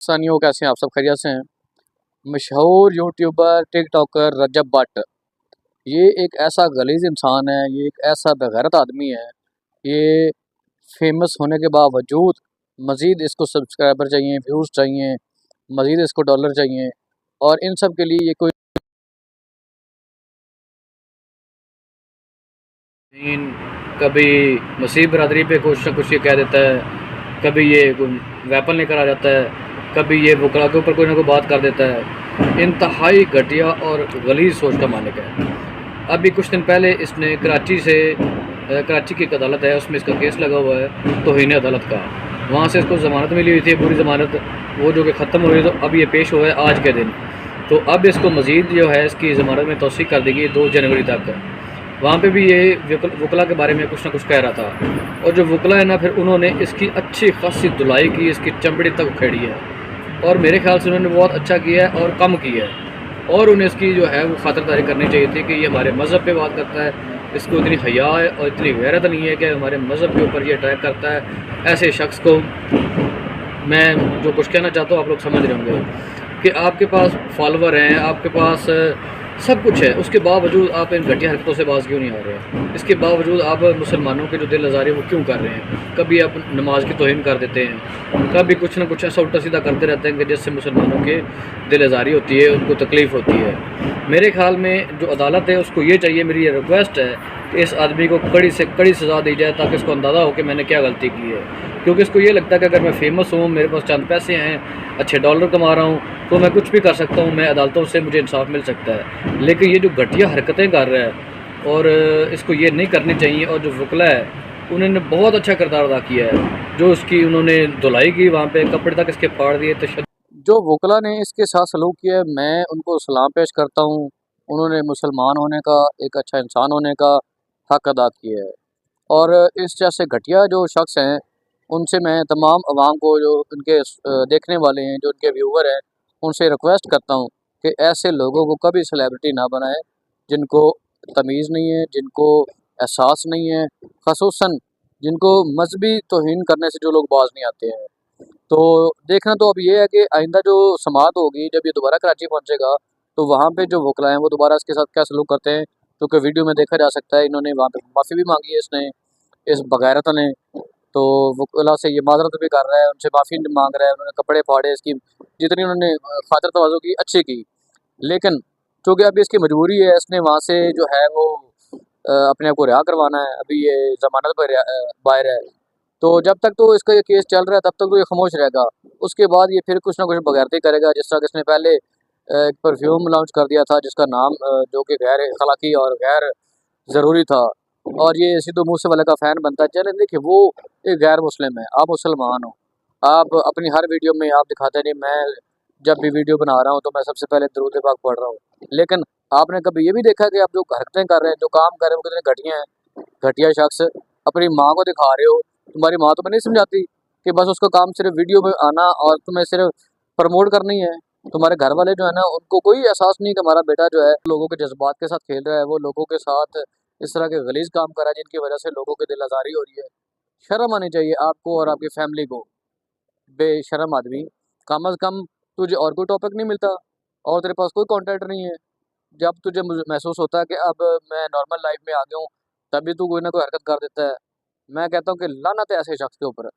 पाकिस्तानियों, कैसे हैं आप? सब खैरियत से हैं। मशहूर यूट्यूबर टिकटॉकर रजब भट्ट, ये एक ऐसा गलीज़ इंसान है, ये एक ऐसा बेगैरत आदमी है। ये फेमस होने के बावजूद मज़ीद इसको सब्सक्राइबर चाहिए, व्यूज़ चाहिए, मज़ीद इसको डॉलर चाहिए, और इन सब के लिए ये कोई कभी मसीह बरदरी पे कुछ ना कुछ ये कह देता है, कभी ये वेपन लेकर आ जाता है, कभी ये वकला के ऊपर कोई ना कोई बात कर देता है। इंतहाई घटिया और गलीज़ सोच का मालिक है। अभी कुछ दिन पहले इसने कराची की एक अदालत है, उसमें इसका केस लगा हुआ है तौहीन अदालत का। वहाँ से इसको ज़मानत मिली हुई थी, पूरी ज़मानत, वो जो कि ख़त्म हो रही, तो अब ये पेश हुआ है आज के दिन। तो अब इसको मज़ीद जो है इसकी ज़मानत में तौसीक़ कर दी गई 2 जनवरी तक। वहाँ पे भी ये वकला के बारे में कुछ ना कुछ कह रहा था, और जो वकला है ना, फिर उन्होंने इसकी अच्छी खासी धुलाई की, इसकी चमड़ी तक उखेड़ी है, और मेरे ख्याल से उन्होंने बहुत अच्छा किया है और कम किया है। और उन्हें इसकी जो है वो खातिरदारी करनी चाहिए थी कि ये हमारे मज़हब पे बात करता है, इसको इतनी हया है और इतनी गैरत नहीं है कि हमारे मज़हब के ऊपर ये अटैक करता है। ऐसे शख्स को मैं जो कुछ कहना चाहता हूँ आप लोग समझ रहे होंगे कि आपके पास फॉलोवर हैं, आपके पास सब कुछ है, उसके बावजूद आप इन घटिया हरकतों से बाज क्यों नहीं आ रहे? इसके बावजूद आप मुसलमानों के जो दिल आज़ारी वो क्यों कर रहे हैं? कभी आप नमाज की तौहीन कर देते हैं, कभी कुछ ना कुछ ऐसा उल्टा सीधा करते रहते हैं कि जिससे मुसलमानों के दिल आज़ारी होती है, उनको तकलीफ़ होती है। मेरे ख़्याल में जो अदालत है उसको ये चाहिए, मेरी ये रिक्वेस्ट है कि इस आदमी को कड़ी से कड़ी सज़ा दी जाए, ताकि इसको अंदाज़ा हो कि मैंने क्या गलती की है। क्योंकि इसको ये लगता है कि अगर मैं फ़ेमस हूँ, मेरे पास चंद पैसे हैं, अच्छे डॉलर कमा रहा हूँ, तो मैं कुछ भी कर सकता हूँ, मैं अदालतों से मुझे इंसाफ मिल सकता है। लेकिन ये जो घटिया हरकतें कर रहा है, और इसको ये नहीं करनी चाहिए। और जो वकला है उन्होंने बहुत अच्छा किरदार अदा किया है, जो उसकी उन्होंने धुलाई की, वहाँ पे कपड़े तक इसके फाड़ दिए। जो वकला ने इसके साथ सलूक किया है, मैं उनको सलाम पेश करता हूँ। उन्होंने मुसलमान होने का, एक अच्छा इंसान होने का हक अदा किया है। और इस जैसे घटिया जो शख्स हैं, उनसे मैं तमाम अवाम को, जो उनके देखने वाले हैं, जो उनके व्यूवर हैं, उनसे रिक्वेस्ट करता हूँ कि ऐसे लोगों को कभी सेलिब्रिटी ना बनाएं, जिनको तमीज़ नहीं है, जिनको एहसास नहीं है, ख़ुसूसन जिनको मजहबी तौहीन करने से जो लोग बाज नहीं आते हैं। तो देखना तो अब ये है कि आइंदा जो समाअत होगी, जब ये दोबारा कराची पहुँचेगा, तो वहाँ पे जो वकला हैं वो दोबारा इसके साथ क्या सलूक करते हैं, क्योंकि वीडियो में देखा जा सकता है इन्होंने वहाँ पे माफ़ी भी मांगी है, इसने, इस बगैरत ने। तो वकला से ये माजरत भी कर रहा है, उनसे माफ़ी मांग रहा है, उन्होंने कपड़े फाड़े, इसकी जितनी उन्होंने खातिर तवाज़ो की, अच्छी की। लेकिन चूँकि अभी इसकी मजबूरी है, इसने वहाँ से जो है वो अपने आप को रिहा करवाना है। अभी ये ज़मानत पर बाहर है, तो जब तक तो इसका ये केस चल रहा है तब तक तो ये खामोश रहेगा। उसके बाद ये फिर कुछ ना कुछ बगैरती करेगा, जिस तरह इसने पहले एक परफ्यूम लॉन्च कर दिया था, जिसका नाम जो कि गैर अखलाकी और गैर ज़रूरी था, और ये सिद्धू मूसे वाले का फ़ैन बनता है। चलें, देखिए, वो एक गैर मुस्लिम है, आप मुसलमान हो, आप अपनी हर वीडियो में आप दिखाते नहीं, मैं जब भी वीडियो बना रहा हूँ तो मैं सबसे पहले दरूद पाक पढ़ रहा हूँ। लेकिन आपने कभी ये भी देखा कि आप जो हरकतें कर रहे हैं, जो काम कर रहे हैं, वो कितने घटिया हैं? घटिया शख्स, अपनी माँ को दिखा रहे हो, तुम्हारी माँ तुम्हें नहीं समझाती कि बस उसका काम सिर्फ वीडियो में आना और तुम्हें सिर्फ प्रमोट करनी है? तुम्हारे घर वाले जो है ना, उनको कोई एहसास नहीं कि हमारा बेटा जो है लोगों के जज्बात के साथ खेल रहा है, वो लोगों के साथ इस तरह के गलीज काम कर रहा है, जिनकी वजह से लोगों की दिल आज़ारी हो रही है। शर्म आनी चाहिए आपको और आपकी फैमिली को, बेशर्म आदमी। कम अज़ कम तुझे और कोई टॉपिक नहीं मिलता, और तेरे पास कोई कंटेंट नहीं है। जब तुझे महसूस होता है कि अब मैं नॉर्मल लाइफ में आ गया हूँ, तभी तू कोई ना कोई हरकत कर देता है। मैं कहता हूँ कि लानत है ऐसे शख्स के ऊपर।